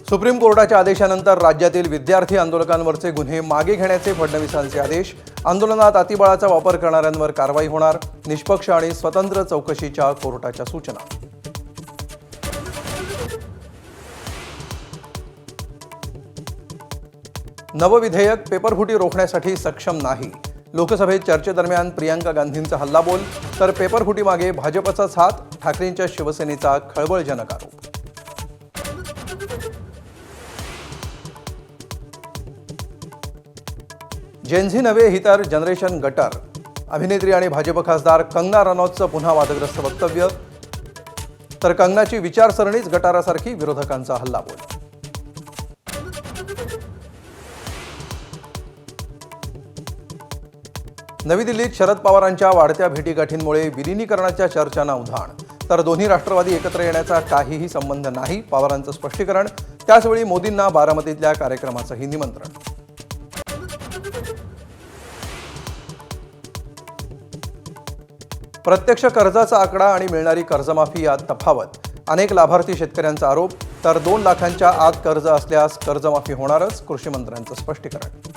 Supreme कोर्टाच्या आदेशानंतर राज्यातील विद्यार्थी आंदोलकांवरचे गुन्हे मागे घेण्याचे फडणवीसांचे आदेश। आंदोलनात अतिबळाचा वापर करणाऱ्यांवर कारवाई होणार। निष्पक्ष आणि स्वतंत्र चौकशीच्या कोर्टाच्या सूचना। नवं विधेयक पेपरफुटी रोखण्यासाठी सक्षम नाही। लोकसभेत चर्चेदरम्यान प्रियंका गांधींचा हल्लाबोल, तर पेपरफुटीमागे भाजपचाच हात, ठाकरेंच्या शिवसेनेचा खळबळजनक आरोप। जेनझी नव्हे ही तर जनरेशन गटर। अभिनेत्री आणि भाजप खासदार कंगना रनौतचं पुन्हा वादग्रस्त वक्तव्य, तर कंगनाची विचारसरणीच गटारासारखी, विरोधकांचा हल्लाबोल। नवी दिल्लीत शरद पवारांच्या वाढत्या भेटीगाठींमुळे विलिनीकरणाच्या चर्चांना उधाण, तर दोन्ही राष्ट्रवादी एकत्र येण्याचा काहीही संबंध नाही, पवारांचं स्पष्टीकरण। त्याचवेळी मोदींना बारामतीतल्या कार्यक्रमाचंही निमंत्रण। प्रत्यक्ष कर्जाचा आकडा आणि मिळणारी कर्जमाफी यात तफावत। अनेक लाभार्थी शेतकऱ्यांचा आरोप, तर 2 लाखांच्या आत कर्ज असल्यास कर्जमाफी होणारच, कृषी मंत्र्यांचं स्पष्टीकरण।